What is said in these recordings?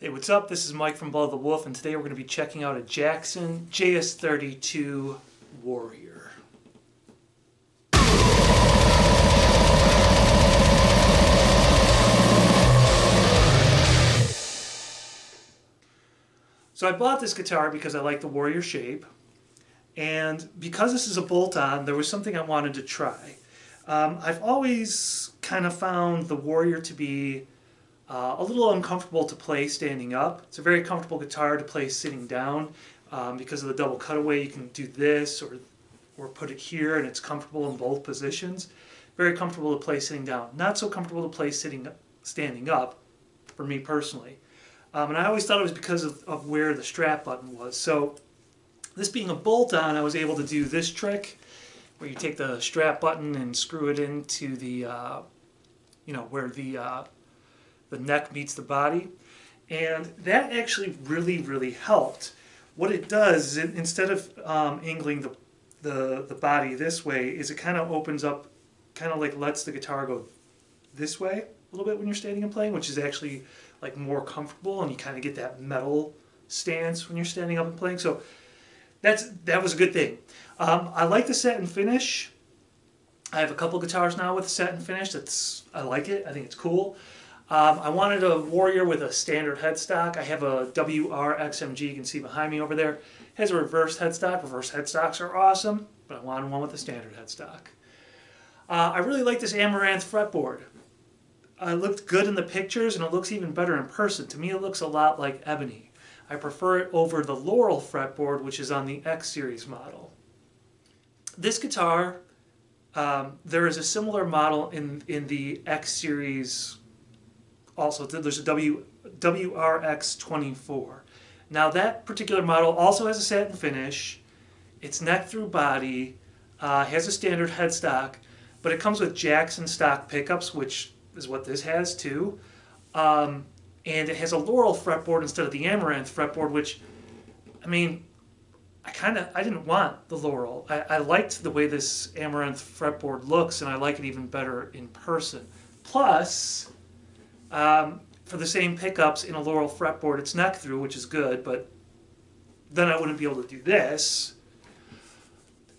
Hey, what's up? This is Mike from Below the Wolf, and today we're going to be checking out a Jackson JS32 Warrior. So I bought this guitar because I like the Warrior shape, and because this is a bolt-on, there was something I wanted to try. I've always kind of found the Warrior to be a little uncomfortable to play standing up. It's a very comfortable guitar to play sitting down because of the double cutaway. You can do this or put it here, and it's comfortable in both positions. Very comfortable to play sitting down. Not so comfortable to play standing up for me personally. And I always thought it was because of where the strap button was. So this being a bolt-on, I was able to do this trick where you take the strap button and screw it into the, where the neck meets the body, and that actually really helped. What it does is instead of angling the body this way, is it kind of opens up, kind of like lets the guitar go this way a little bit when you're standing and playing, which is actually like more comfortable, and you kind of get that metal stance when you're standing up and playing. So that was a good thing. I like the set and finish. I have a couple guitars now with set and finish. I like it. I think it's cool. I wanted a Warrior with a standard headstock. I have a WR-XMG, you can see behind me over there. It has a reverse headstock. Reverse headstocks are awesome, but I wanted one with a standard headstock. I really like this Amaranth fretboard. It looked good in the pictures, and it looks even better in person. To me, it looks a lot like ebony. I prefer it over the Laurel fretboard, which is on the X series model. This guitar, there is a similar model in the X series. Also, there's a WRX24. Now that particular model also has a satin finish. It's neck through body, has a standard headstock, but it comes with Jackson stock pickups, which is what this has too. And it has a Laurel fretboard instead of the Amaranth fretboard, which, I mean, I didn't want the Laurel. I liked the way this Amaranth fretboard looks, and I like it even better in person. Plus, for the same pickups in a Laurel fretboard, it's neck through, which is good, but then I wouldn't be able to do this.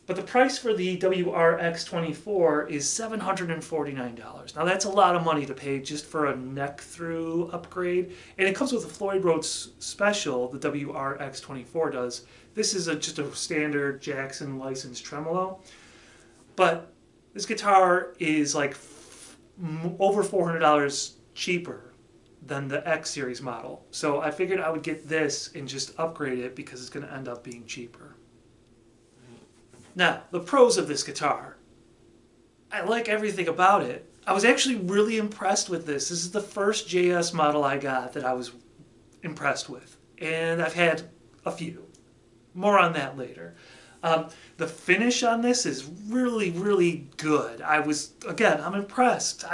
But the price for the WRX24 is $749. Now that's a lot of money to pay just for a neck through upgrade, and it comes with a Floyd Rhodes special, the WRX24 does. This is just a standard Jackson licensed tremolo, but this guitar is like over $400 cheaper than the X series model. So I figured I would get this and just upgrade it because it's going to end up being cheaper. Now, the pros of this guitar. I like everything about it. I was actually really impressed with this. This is the first JS model I got that I was impressed with. And I've had a few. More on that later. The finish on this is really good. I'm impressed.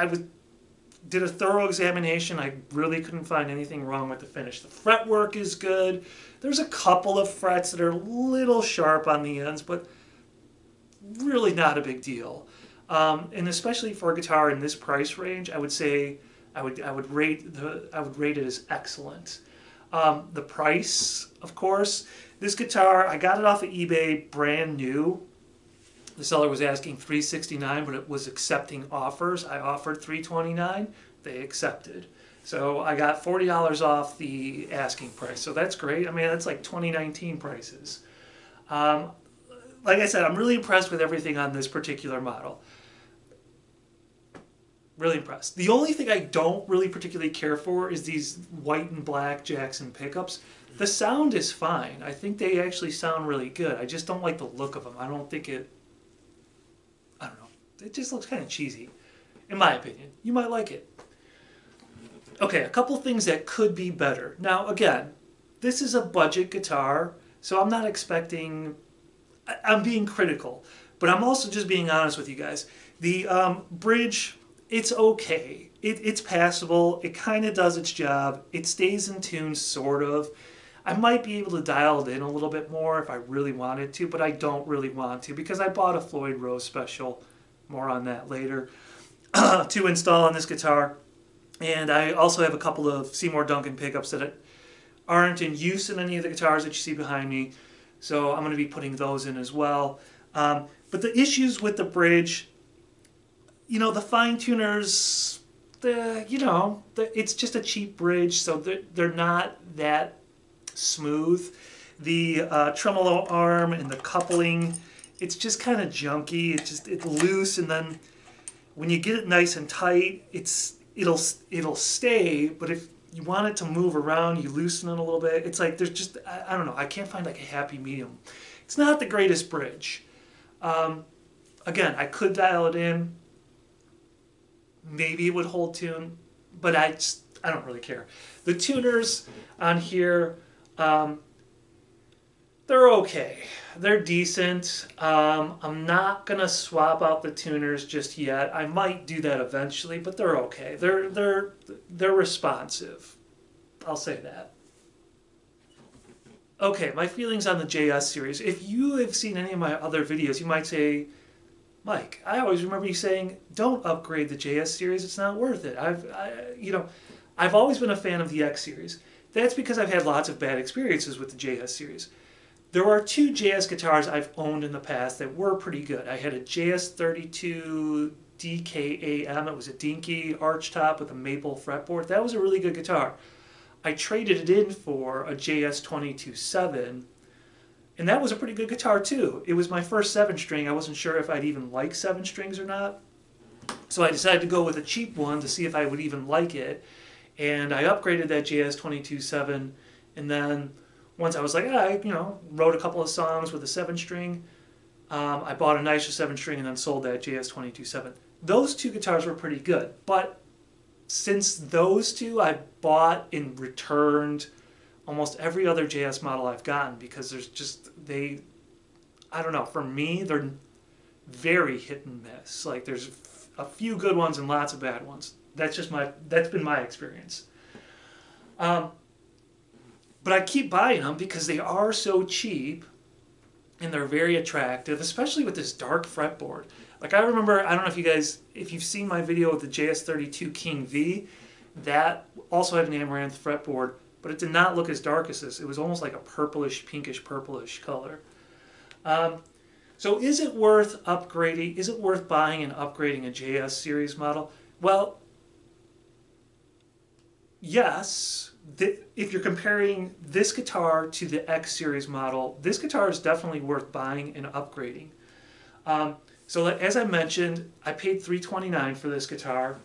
Did a thorough examination. I really couldn't find anything wrong with the finish. The fretwork is good. There's a couple of frets that are a little sharp on the ends, but really not a big deal. And especially for a guitar in this price range, I would say I would rate it as excellent. The price, of course, this guitar, I got it off of eBay brand new. The seller was asking $369, but it was accepting offers. I offered $329. They accepted. So I got $40 off the asking price. So that's great. I mean, that's like 2019 prices. Like I said, I'm really impressed with everything on this particular model. Really impressed. The only thing I don't really particularly care for is these white and black Jackson pickups. The sound is fine. I think they actually sound really good. I just don't like the look of them. I don't know. It just looks kind of cheesy, in my opinion. You might like it. Okay, a couple things that could be better. Now, again, this is a budget guitar, so I'm not expecting... I'm being critical, but I'm also just being honest with you guys. The bridge, it's okay. It's passable. It kind of does its job. It stays in tune, sort of. I might be able to dial it in a little bit more if I really wanted to, but I don't really want to because I bought a Floyd Rose special. More on that later. To install on this guitar. And I also have a couple of Seymour Duncan pickups that aren't in use in any of the guitars that you see behind me. So I'm going to be putting those in as well. But the issues with the bridge, the fine tuners, it's just a cheap bridge, so they're not that smooth. The tremolo arm and the coupling, it's just kind of junky. It's loose, and then when you get it nice and tight, it'll stay. But if you want it to move around, you loosen it a little bit. It's like there's just I don't know. I can't find like a happy medium. It's not the greatest bridge. Again, I could dial it in. Maybe it would hold tune, but I don't really care. The tuners on here, they're okay. They're decent. I'm not gonna swap out the tuners just yet. I might do that eventually, but they're okay. They're responsive. I'll say that. Okay, my feelings on the JS series. If you have seen any of my other videos, you might say, Mike, I always remember you saying, don't upgrade the JS series, it's not worth it. I've always been a fan of the X series. That's because I've had lots of bad experiences with the JS series. There are two JS guitars I've owned in the past that were pretty good. I had a JS32 DKAM, it was a dinky archtop with a maple fretboard. That was a really good guitar. I traded it in for a JS22 7, and that was a pretty good guitar too. It was my first 7-string. I wasn't sure if I'd even like 7 strings or not. So I decided to go with a cheap one to see if I would even like it. And I upgraded that JS22 7. And then once I was like, I wrote a couple of songs with a 7-string, I bought a nicer 7-string and then sold that JS22 7. Those two guitars were pretty good. But since those two, I bought and returned almost every other JS model I've gotten, because there's just, I don't know, for me, they're very hit and miss. Like there's a few good ones and lots of bad ones. That's been my experience. But I keep buying them because they are so cheap and they're very attractive, especially with this dark fretboard. Like I remember, I don't know if you've seen my video with the JS32 King V, that also had an amaranth fretboard, but it did not look as dark as this. It was almost like a purplish, pinkish, purplish color. So is it worth upgrading? Is it worth buying and upgrading a JS series model? Well, yes. If you're comparing this guitar to the X series model, this guitar is definitely worth buying and upgrading. So as I mentioned, I paid $329 for this guitar.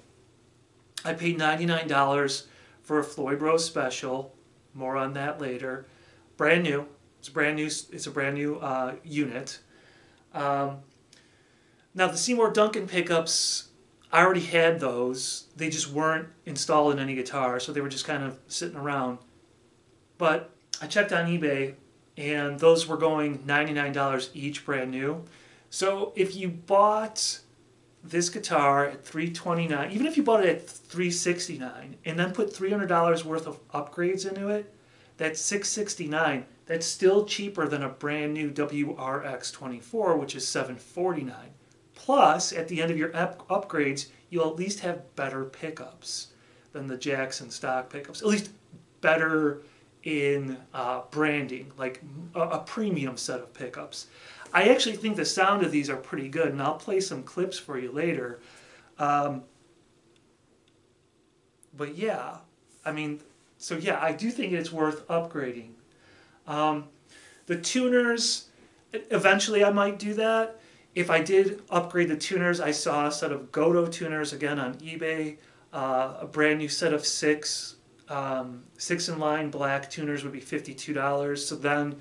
I paid $99 for a Floyd Rose Special. More on that later. Brand new. It's a brand new unit. Now the Seymour Duncan pickups, I already had those. They just weren't installed in any guitar, so they were just kind of sitting around. But I checked on eBay, and those were going $99 each, brand new. So if you bought this guitar at $329, even if you bought it at $369, and then put $300 worth of upgrades into it, that's $669. That's still cheaper than a brand new WRX24, which is $749. Plus, at the end of your upgrades, you'll at least have better pickups than the Jackson stock pickups. At least better in branding, like a premium set of pickups. I actually think the sound of these are pretty good, and I'll play some clips for you later. But yeah, so yeah, I do think it's worth upgrading. The tuners, eventually I might do that. If I did upgrade the tuners, I saw a set of Goto tuners again on eBay. A brand new set of 6 in-line black tuners would be $52. So then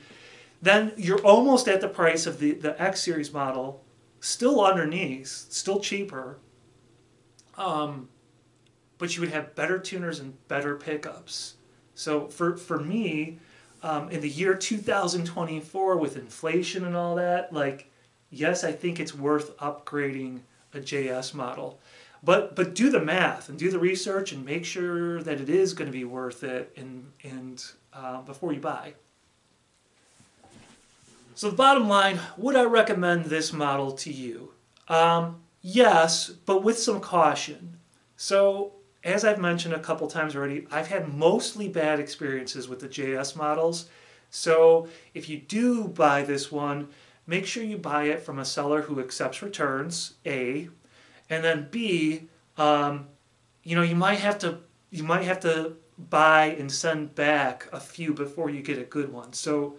you're almost at the price of the X series model, still underneath, still cheaper. But you would have better tuners and better pickups. So for me, in the year 2024, with inflation and all that, like, yes, I think it's worth upgrading a JS model. But do the math and do the research and make sure that it is going to be worth it before you buy. So the bottom line, would I recommend this model to you? Yes, but with some caution. So as I've mentioned a couple times already, I've had mostly bad experiences with the JS models. So if you do buy this one, make sure you buy it from a seller who accepts returns, A, and then B, you know, you might have to buy and send back a few before you get a good one. So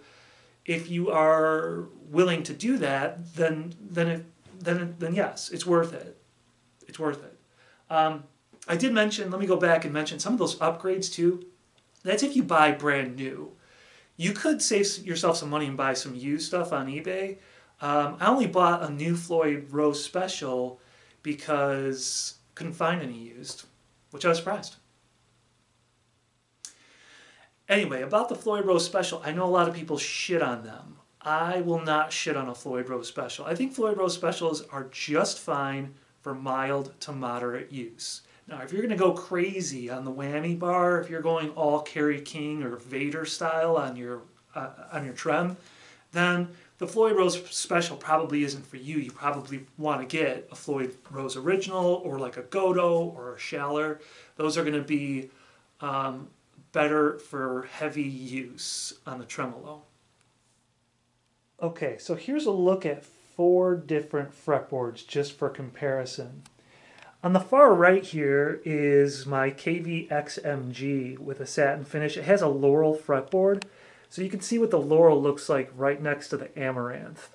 if you are willing to do that, then yes, it's worth it. It's worth it. I did mention, let me go back and mention some of those upgrades too. That's if you buy brand new. You could save yourself some money and buy some used stuff on eBay. I only bought a new Floyd Rose Special because couldn't find any used, which I was surprised. Anyway, about the Floyd Rose Special, I know a lot of people shit on them. I will not shit on a Floyd Rose Special. I think Floyd Rose Specials are just fine for mild to moderate use. Now, if you're going to go crazy on the whammy bar, if you're going all Kerry King or Vader style on your trem, then the Floyd Rose Special probably isn't for you. You probably want to get a Floyd Rose Original or like a Godot or a Schaller. Those are going to be better for heavy use on the tremolo. Okay, so here's a look at 4 different fretboards just for comparison. On the far right here is my KV-XMG with a satin finish. It has a laurel fretboard, so you can see what the laurel looks like right next to the amaranth.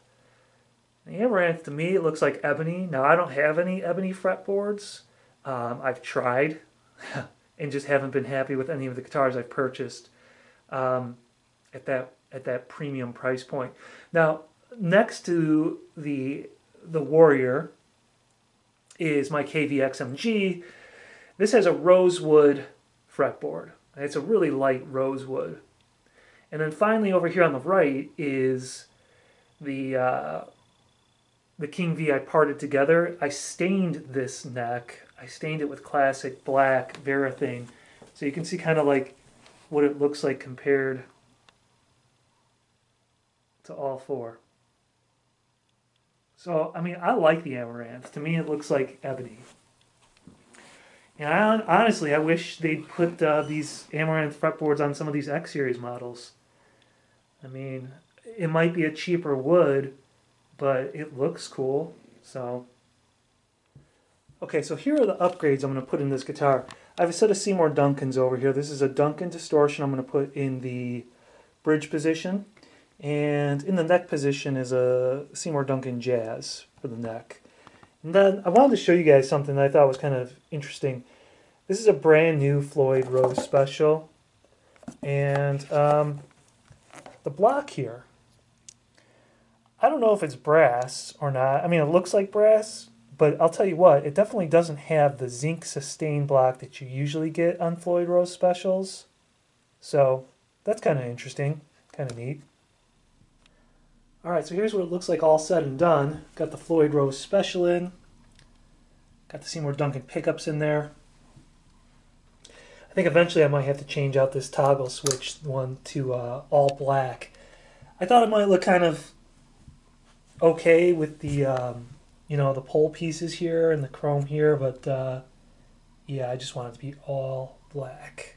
The amaranth, to me, it looks like ebony. Now, I don't have any ebony fretboards. I've tried and just haven't been happy with any of the guitars I've purchased at that premium price point. Now, next to the Warrior is my KV-XMG. This has a rosewood fretboard. It's a really light rosewood. And then finally over here on the right is the King V I parted together. I stained this neck. I stained it with classic black Verathane. So you can see kind of like what it looks like compared to all 4. So, I mean, I like the amaranth. To me, it looks like ebony. And honestly, I wish they'd put these amaranth fretboards on some of these X Series models. I mean, it might be a cheaper wood, but it looks cool. So, okay, so here are the upgrades I'm going to put in this guitar. I have a set of Seymour Duncans over here. This is a Duncan distortion I'm going to put in the bridge position. And in the neck position is a Seymour Duncan Jazz for the neck. And then I wanted to show you guys something that I thought was kind of interesting. This is a brand new Floyd Rose Special. And the block here, I don't know if it's brass or not. I mean, it looks like brass, but I'll tell you what, it definitely doesn't have the zinc sustain block that you usually get on Floyd Rose Specials. So that's kind of interesting, kind of neat. Alright, so here's what it looks like all said and done. Got the Floyd Rose Special in. Got the Seymour Duncan pickups in there. I think eventually I might have to change out this toggle switch one to all black. I thought it might look kind of okay with the, you know, the pole pieces here and the chrome here, but yeah, I just want it to be all black.